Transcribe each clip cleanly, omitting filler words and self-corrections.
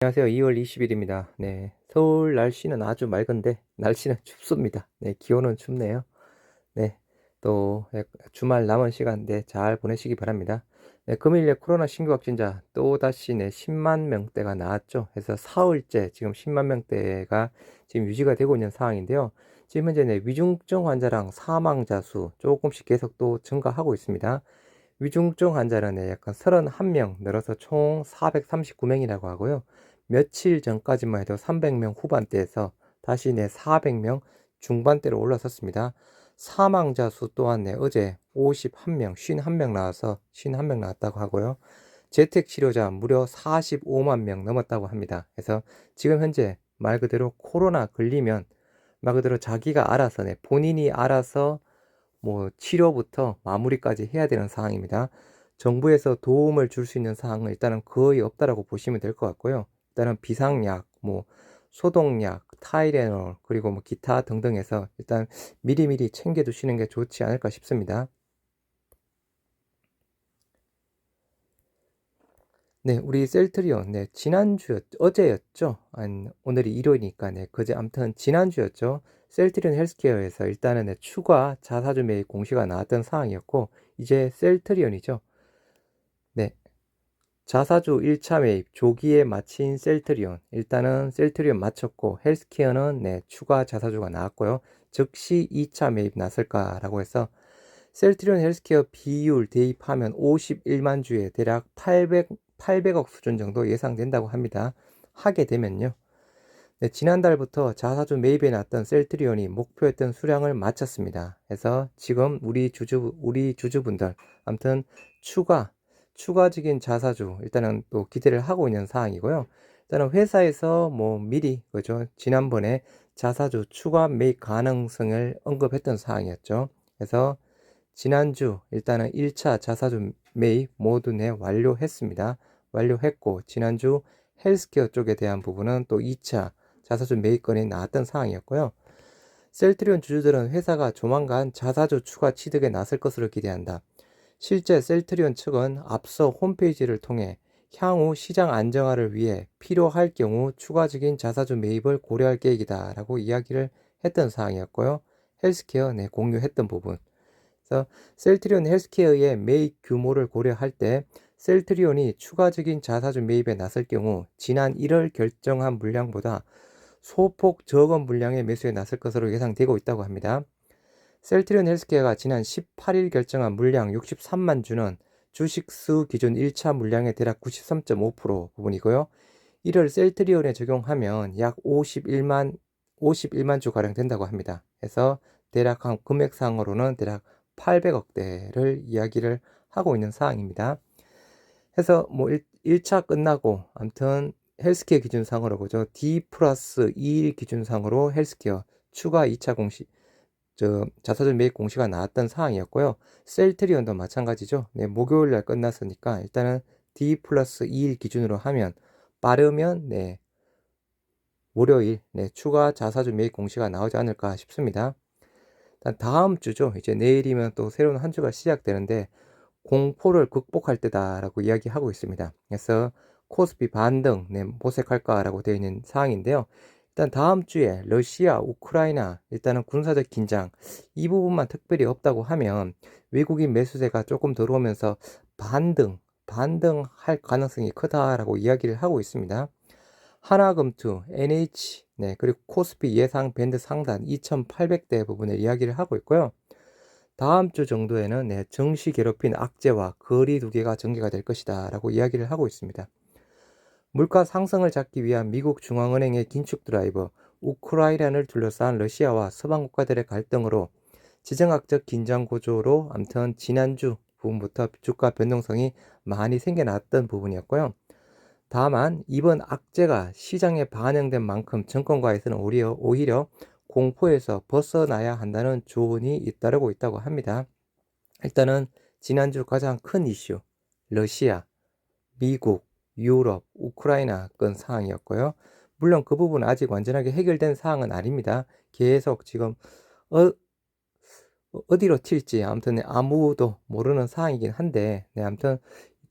안녕하세요. 2월 20일입니다. 네. 서울 날씨는 아주 맑은데 날씨는 춥습니다. 네. 기온은 춥네요. 네. 또 주말 남은 시간 잘 보내시기 바랍니다. 네. 금일에 코로나 신규 확진자 또다시 10만 명대가 나왔죠. 그래서 사흘째 지금 10만 명대가 지금 유지가 되고 있는 상황인데요. 지금 현재 위중증 환자랑 사망자 수 조금씩 계속 또 증가하고 있습니다. 위중증 환자는 약간 31명 늘어서 총 439명이라고 하고요. 며칠 전까지만 해도 300명 후반대에서 다시 400명 중반대로 올라섰습니다. 사망자 수 또한 어제 51명, 51명 나와서 51명 나왔다고 하고요. 재택 치료자 무려 45만 명 넘었다고 합니다. 그래서 지금 현재 말 그대로 코로나 걸리면 말 그대로 자기가 알아서 본인이 알아서 뭐 치료부터 마무리까지 해야 되는 상황입니다. 정부에서 도움을 줄 수 있는 사항은 일단은 거의 없다라고 보시면 될 것 같고요. 일단은 비상약, 뭐 소독약, 타이레놀, 그리고 뭐 기타 등등해서 일단 미리미리 챙겨 두시는 게 좋지 않을까 싶습니다. 네, 우리 셀트리온, 어제였죠? 오늘이 일요일이니까, 그제, 아무튼, 지난주였죠? 셀트리온 헬스케어에서 일단은 추가 자사주 매입 공시가 나왔던 상황이었고, 이제 셀트리온이죠? 네, 자사주 1차 매입 조기에 마친 셀트리온. 일단은 셀트리온 마쳤고, 헬스케어는 추가 자사주가 나왔고요. 즉시 2차 매입 났을까라고 해서, 셀트리온 헬스케어 비율 대입하면 51만 주에 대략 800억 수준 정도 예상된다고 합니다. 하게 되면요. 네, 지난달부터 자사주 매입에 났던 셀트리온이 목표했던 수량을 마쳤습니다. 그래서 지금 우리 주주분들, 아무튼 추가적인 자사주 일단은 또 기대를 하고 있는 상황이고요. 일단은 회사에서 뭐 미리 그죠 지난번에 자사주 추가 매입 가능성을 언급했던 상황이었죠. 그래서 지난주 일단은 1차 자사주 매입 모두 완료했습니다. 완료했고 지난주 헬스케어 쪽에 대한 부분은 또 2차 자사주 매입건이 나왔던 상황이었고요. 셀트리온 주주들은 회사가 조만간 자사주 추가 취득에 나설 것으로 기대한다. 실제 셀트리온 측은 앞서 홈페이지를 통해 향후 시장 안정화를 위해 필요할 경우 추가적인 자사주 매입을 고려할 계획이다 라고 이야기를 했던 사항이었고요. 헬스케어 공유했던 부분. 그래서 셀트리온 헬스케어의 매입 규모를 고려할 때 셀트리온이 추가적인 자사주 매입에 나설 경우 지난 1월 결정한 물량보다 소폭 적은 물량의 매수에 나설 것으로 예상되고 있다고 합니다. 셀트리온 헬스케어가 지난 18일 결정한 물량 63만 주는 주식수 기준 1차 물량의 대략 93.5% 부분이고요. 이를 셀트리온에 적용하면 약 51만 주가량 된다고 합니다. 그래서 대략 한 금액상으로는 대략 800억대를 이야기를 하고 있는 사항입니다. 해서 뭐 1차 끝나고 아무튼 헬스케어 기준상으로 그죠? D 플러스 2일 기준상으로 헬스케어 추가 2차 공시 자사주 매입 공시가 나왔던 상황이었고요. 셀트리온도 마찬가지죠. 목요일 날 끝났으니까 일단은 D 플러스 2일 기준으로 하면 빠르면 월요일 추가 자사주 매입 공시가 나오지 않을까 싶습니다. 다음 주죠. 이제 내일이면 또 새로운 한 주가 시작되는데 공포를 극복할 때다라고 이야기하고 있습니다. 그래서 코스피 반등 모색할까라고 되어 있는 상황인데요. 일단 다음 주에 러시아, 우크라이나 일단은 군사적 긴장 이 부분만 특별히 없다고 하면 외국인 매수세가 조금 들어오면서 반등할 가능성이 크다라고 이야기를 하고 있습니다. 하나금투, NH, 그리고 코스피 예상 밴드 상단 2,800대 부분을 이야기를 하고 있고요. 다음 주 정도에는 정시 괴롭힌 악재와 거리 두기가 전개가 될 것이다 라고 이야기를 하고 있습니다. 물가 상승을 잡기 위한 미국 중앙은행의 긴축 드라이버, 우크라이나를 둘러싼 러시아와 서방 국가들의 갈등으로 지정학적 긴장 구조로 아무튼 지난주 부분부터 주가 변동성이 많이 생겨났던 부분이었고요. 다만 이번 악재가 시장에 반영된 만큼 정권가에서는 오히려 공포에서 벗어나야 한다는 조언이 잇따르고 있다고 합니다. 일단은 지난주 가장 큰 이슈, 러시아, 미국, 유럽, 우크라이나 건 상황이었고요. 물론 그 부분은 아직 완전하게 해결된 사항은 아닙니다. 계속 지금 어디로 튈지 아무튼 아무도 모르는 상황이긴 한데 아무튼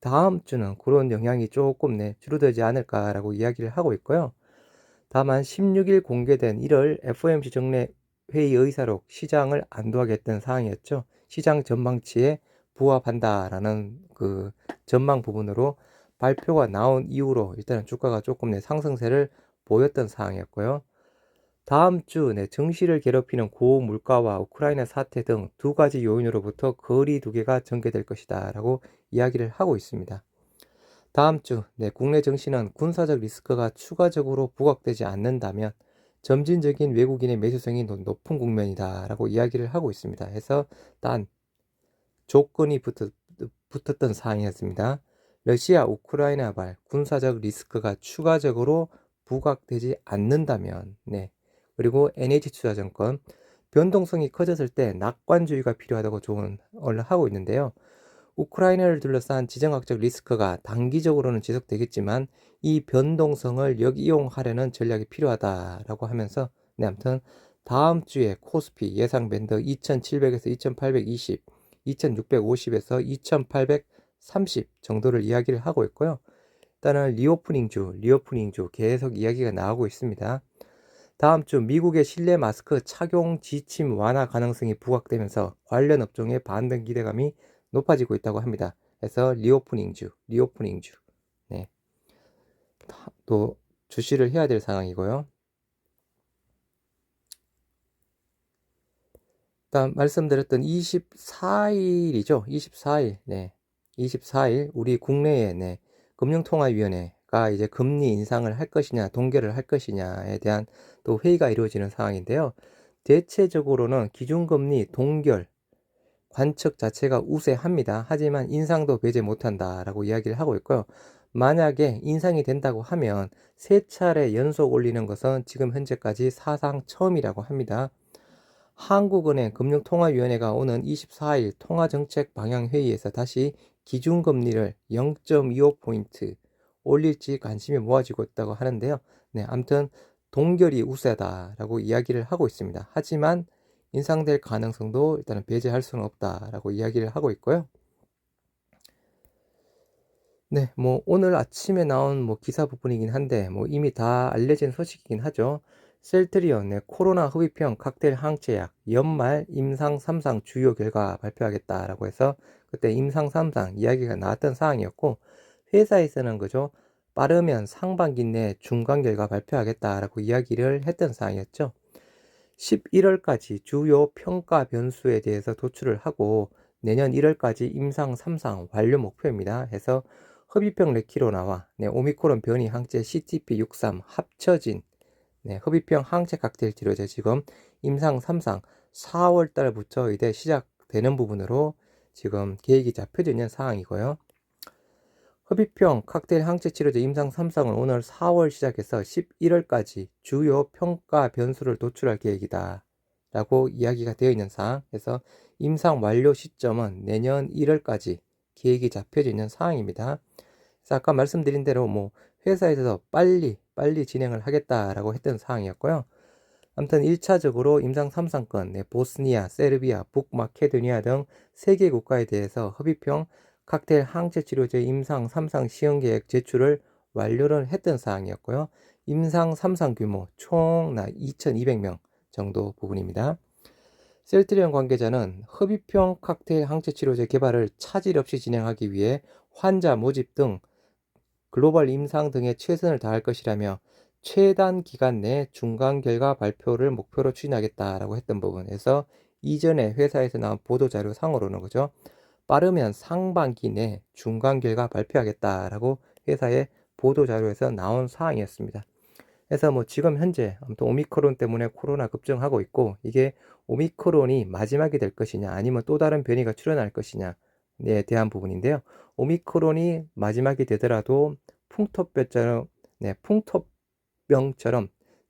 다음 주는 그런 영향이 조금 줄어들지 않을까라고 이야기를 하고 있고요. 다만 16일 공개된 1월 FOMC 정례 회의 의사록 시장을 안도하게 했던 사항이었죠. 시장 전망치에 부합한다라는 그 전망 부분으로 발표가 나온 이후로 일단은 주가가 조금 상승세를 보였던 상황이었고요. 다음 주 증시를 괴롭히는 고물가와 우크라이나 사태 등 두 가지 요인으로부터 거리 두개가 전개될 것이다 라고 이야기를 하고 있습니다. 다음 주 국내 증시는 군사적 리스크가 추가적으로 부각되지 않는다면 점진적인 외국인의 매수성이 높은 국면이다 라고 이야기를 하고 있습니다. 해서 단 조건이 붙었던 사항이었습니다. 러시아 우크라이나발 군사적 리스크가 추가적으로 부각되지 않는다면 그리고 NH투자증권 변동성이 커졌을 때 낙관주의가 필요하다고 조언을 하고 있는데요. 우크라이나를 둘러싼 지정학적 리스크가 단기적으로는 지속되겠지만 이 변동성을 역이용하려는 전략이 필요하다라고 하면서 아무튼 다음 주에 코스피 예상 밴드 2700에서 2820, 2650에서 2830 정도를 이야기를 하고 있고요. 일단은 리오프닝주 계속 이야기가 나오고 있습니다. 다음 주 미국의 실내 마스크 착용 지침 완화 가능성이 부각되면서 관련 업종의 반등 기대감이 높아지고 있다고 합니다. 그래서 리오프닝주 또 주시를 해야 될 상황이고요. 일단 말씀드렸던 24일이죠. 24일 우리 국내에 금융통화위원회가 이제 금리 인상을 할 것이냐 동결을 할 것이냐에 대한 또 회의가 이루어지는 상황인데요. 대체적으로는 기준금리 동결 관측 자체가 우세합니다. 하지만 인상도 배제 못한다라고 이야기를 하고 있고요. 만약에 인상이 된다고 하면 3차례 연속 올리는 것은 지금 현재까지 사상 처음이라고 합니다. 한국은행 금융통화위원회가 오는 24일 통화정책방향회의에서 다시 기준금리를 0.25포인트 올릴지 관심이 모아지고 있다고 하는데요. 아무튼 동결이 우세하다라고 이야기를 하고 있습니다. 하지만 인상될 가능성도 일단은 배제할 수는 없다라고 이야기를 하고 있고요. 오늘 아침에 나온 기사 부분이긴 한데 이미 다 알려진 소식이긴 하죠. 셀트리온 코로나 흡입형 칵테일 항체약 연말 임상 3상 주요 결과 발표하겠다라고 해서 그때 임상 3상 이야기가 나왔던 사항이었고 회사에서는 그죠 빠르면 상반기 내 중간 결과 발표하겠다라고 이야기를 했던 사항이었죠. 11월까지 주요 평가 변수에 대해서 도출을 하고 내년 1월까지 임상 3상 완료 목표입니다. 해서 흡입형 레키로나와 오미크론 변이 항체 CTP63 합쳐진 흡입형 항체 칵테일 치료제 지금 임상 3상 4월 달부터 이제 시작되는 부분으로 지금 계획이 잡혀져 있는 상황이고요. 흡입형 칵테일 항체 치료제 임상 3상을 오늘 4월 시작해서 11월까지 주요 평가 변수를 도출할 계획이다 라고 이야기가 되어 있는 상황에서 임상 완료 시점은 내년 1월까지 계획이 잡혀져 있는 상황입니다. 그래서 아까 말씀드린 대로 회사에서 빨리 진행을 하겠다라고 했던 상황이었고요. 아무튼 1차적으로 임상 3상권 보스니아, 세르비아, 북마케도니아 등 3개 국가에 대해서 흡입형 칵테일 항체 치료제 임상 3상 시행 계획 제출을 완료를 했던 사항이었고요. 임상 3상 규모 총 2,200명 정도 부분입니다. 셀트리온 관계자는 흡입형 칵테일 항체 치료제 개발을 차질 없이 진행하기 위해 환자 모집 등 글로벌 임상 등에 최선을 다할 것이라며 최단 기간 내 중간 결과 발표를 목표로 추진하겠다라고 했던 부분에서 이전에 회사에서 나온 보도자료 상으로는 그죠 빠르면 상반기 내 중간 결과 발표하겠다라고 회사의 보도자료에서 나온 사항이었습니다. 그래서 지금 현재 아무튼 오미크론 때문에 코로나 급증하고 있고 이게 오미크론이 마지막이 될 것이냐 아니면 또 다른 변이가 출현할 것이냐에 대한 부분인데요. 오미크론이 마지막이 되더라도 풍토병처럼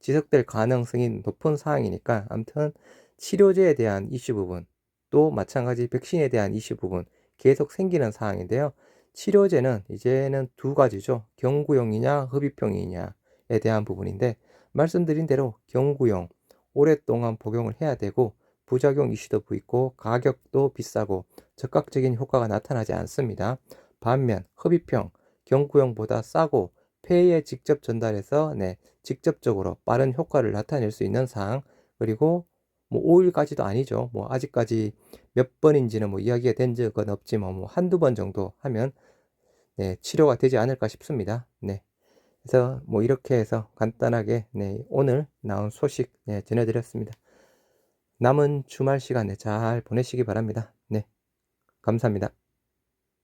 지속될 가능성이 높은 상황이니까 아무튼 치료제에 대한 이슈 부분 또 마찬가지 백신에 대한 이슈 부분 계속 생기는 상황인데요. 치료제는 이제는 두 가지죠. 경구용이냐 흡입형이냐에 대한 부분인데 말씀드린 대로 경구용 오랫동안 복용을 해야 되고 부작용 이슈도 있고 가격도 비싸고 적극적인 효과가 나타나지 않습니다. 반면 흡입형, 경구형보다 싸고 폐에 직접 전달해서 직접적으로 빠른 효과를 나타낼 수 있는 사항, 그리고 뭐 5일까지도 아니죠. 뭐 아직까지 몇 번인지는 뭐 이야기가 된 적은 없지만 뭐 한두 번 정도 하면 치료가 되지 않을까 싶습니다. 그래서 뭐 이렇게 해서 간단하게 오늘 나온 소식 전해드렸습니다. 남은 주말 시간 잘 보내시기 바랍니다. 감사합니다.